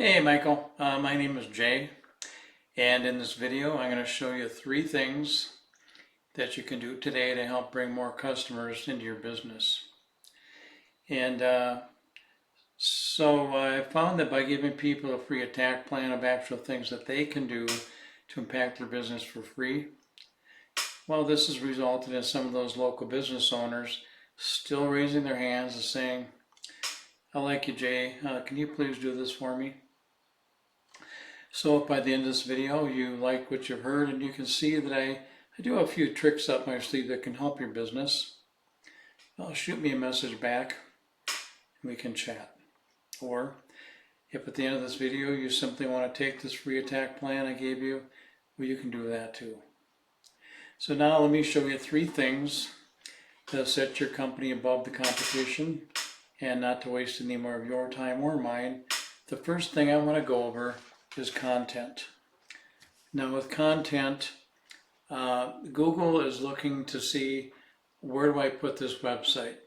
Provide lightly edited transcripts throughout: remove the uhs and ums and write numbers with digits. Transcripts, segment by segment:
Hey Michael, my name is Jay, and in this video I'm going to show you 3 things that you can do today to help bring more customers into your business. And so I found that by giving people a free attack plan of actual things that they can do to impact their business for free, well, this has resulted in some of those local business owners still raising their hands and saying, "I like you, Jay, can you please do this for me?" So if by the end of this video you like what you've heard and you can see that I do have a few tricks up my sleeve that can help your business, well, shoot me a message back and we can chat. Or if at the end of this video you simply want to take this free attack plan I gave you, well, you can do that too. So now let me show you 3 things that set your company above the competition and not to waste any more of your time or mine. The first thing I want to go over is content. Now with content, Google is looking to see where do I put this website,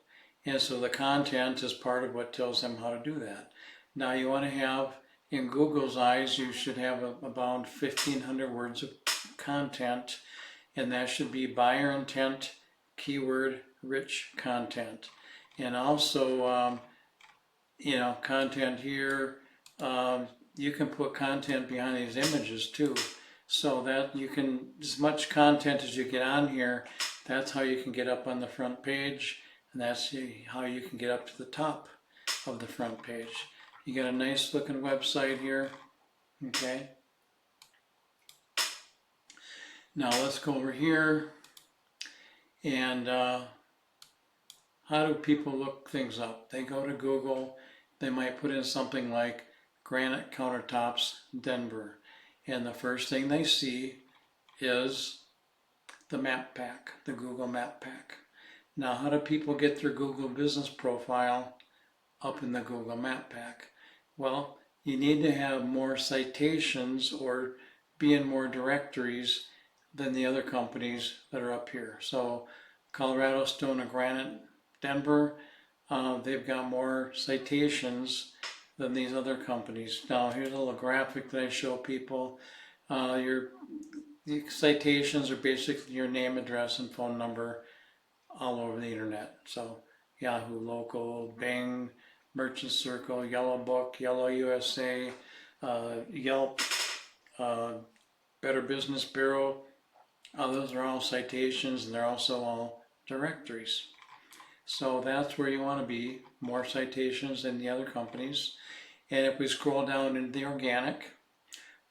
and so the content is part of what tells them how to do that. Now you want to have, in Google's eyes, you should have about 1,500 words of content, and that should be buyer intent, keyword rich content. And also, content here, you can put content behind these images too, so that you can, as much content as you get on here, that's how you can get up on the front page, and that's how you can get up to the top of the front page. You get a nice looking website here, okay? Now let's go over here, and how do people look things up? They go to Google, they might put in something like granite countertops, Denver. And the first thing they see is the map pack, the Google map pack. Now, how do people get their Google business profile up in the Google map pack? Well, you need to have more citations or be in more directories than the other companies that are up here. So Colorado Stone and Granite, Denver, they've got more citations than these other companies. Now here's a little graphic that I show people. Your citations are basically your name, address, and phone number all over the internet. So Yahoo Local, Bing, Merchant Circle, Yellow Book, Yellow USA, Yelp, Better Business Bureau. Those are all citations, and they're also all directories. So that's where you want to be, more citations than the other companies. And if we scroll down into the organic,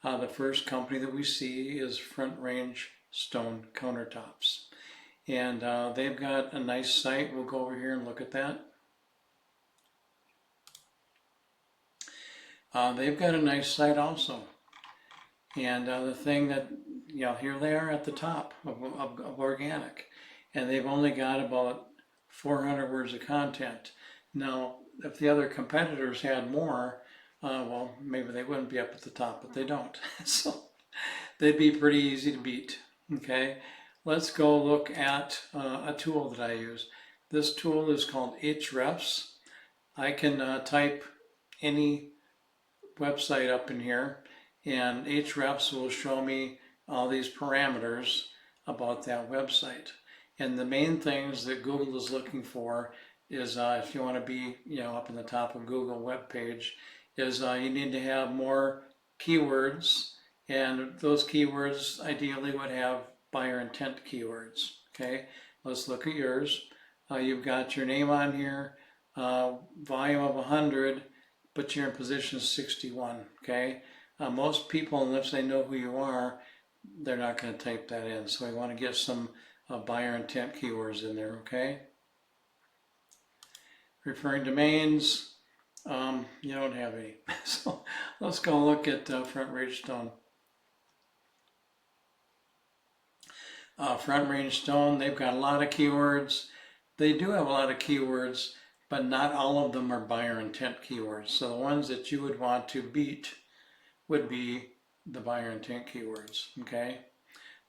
the first company that we see is Front Range Stone Countertops. And they've got a nice site. We'll go over here and look at that. They've got a nice site also. And the thing that, here they are at the top of organic. And they've only got about 400 words of content. Now, if the other competitors had more, well, maybe they wouldn't be up at the top, but they don't. So they'd be pretty easy to beat. Okay, let's go look at a tool that I use. This tool is called Hrefs. I can type any website up in here, and Hrefs will show me all these parameters about that website. And the main things that Google is looking for is if you want to be, up in the top of Google web page, is you need to have more keywords, and those keywords ideally would have buyer intent keywords. Okay, let's look at yours. You've got your name on here, volume of 100, but you're in position 61. Okay, most people, unless they know who you are, they're not going to type that in. So we want to get some buyer intent keywords in there. Okay, referring domains. You don't have any. So let's go look at Front Range Stone. Front Range Stone, they've got a lot of keywords. They do have a lot of keywords, but not all of them are buyer intent keywords. So the ones that you would want to beat would be the buyer intent keywords. Okay,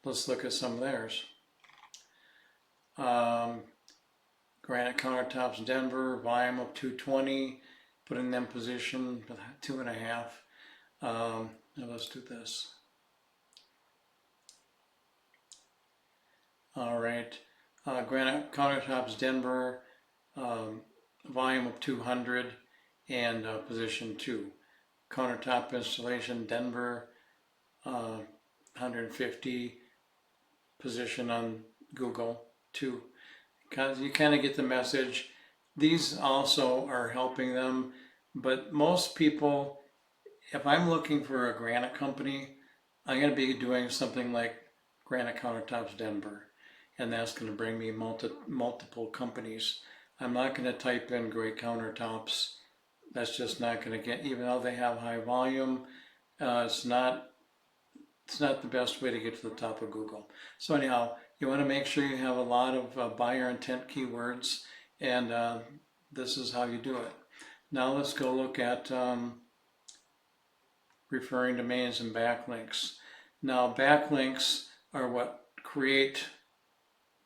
let's look at some of theirs. Granite countertops, Denver, volume of 220. Putting them position 2.5. Now let's do this. All right, granite countertops, Denver, volume of 200 and position 2. Countertop installation, Denver, 150, position on Google 2. You kind of get the message. These also are helping them, but most people, if I'm looking for a granite company, I'm going to be doing something like Granite Countertops Denver, and that's going to bring me multiple companies. I'm not going to type in Great Countertops. That's just not going to get, even though they have high volume, it's not the best way to get to the top of Google. So anyhow, you want to make sure you have a lot of buyer intent keywords, and this is how you do it. Now let's go look at referring domains and backlinks. Now backlinks are what create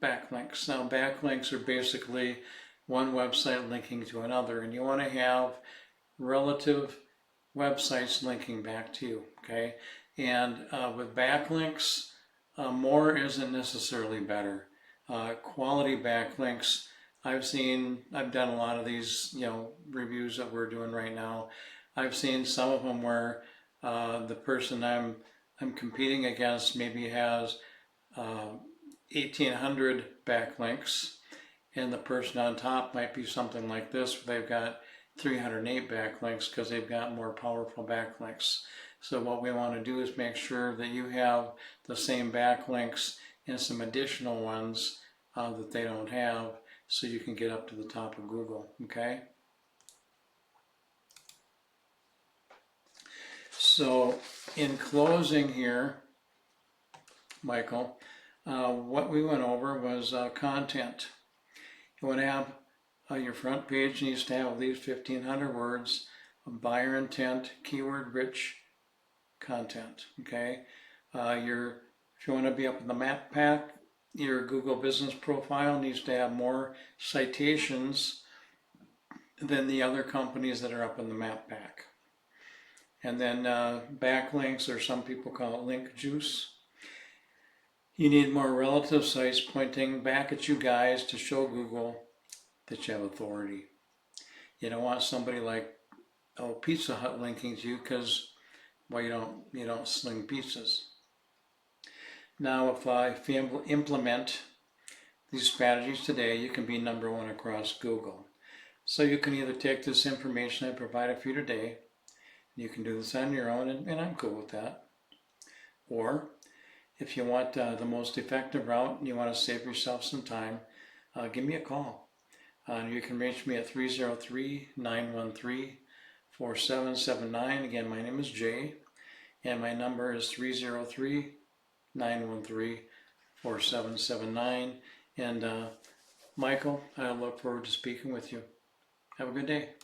backlinks. Now backlinks are basically one website linking to another, and you want to have relative websites linking back to you, okay? And with backlinks, more isn't necessarily better. Quality backlinks, I've done a lot of these, reviews that we're doing right now. I've seen some of them where the person I'm competing against maybe has 1,800 backlinks, and the person on top might be something like this, where they've got 308 backlinks because they've got more powerful backlinks. So what we want to do is make sure that you have the same backlinks and some additional ones that they don't have, so you can get up to the top of Google, okay? So in closing here, Michael, what we went over was content. You want to have your front page needs to have at least 1,500 words of buyer intent, keyword rich content, okay? If you want to be up in the map pack, your Google business profile needs to have more citations than the other companies that are up in the map pack. And then backlinks, or some people call it link juice. You need more relative sites pointing back at you guys to show Google that you have authority. You don't want somebody like Pizza Hut linking to you because, well, you don't sling pizzas. Now, if you implement these strategies today, you can be #1 across Google. So you can either take this information I provided for you today, and you can do this on your own, and I'm cool with that. Or if you want the most effective route and you want to save yourself some time, give me a call. You can reach me at 303-913-4779. Again, my name is Jay, and my number is 303-913-4779. And Michael, I look forward to speaking with you. Have a good day.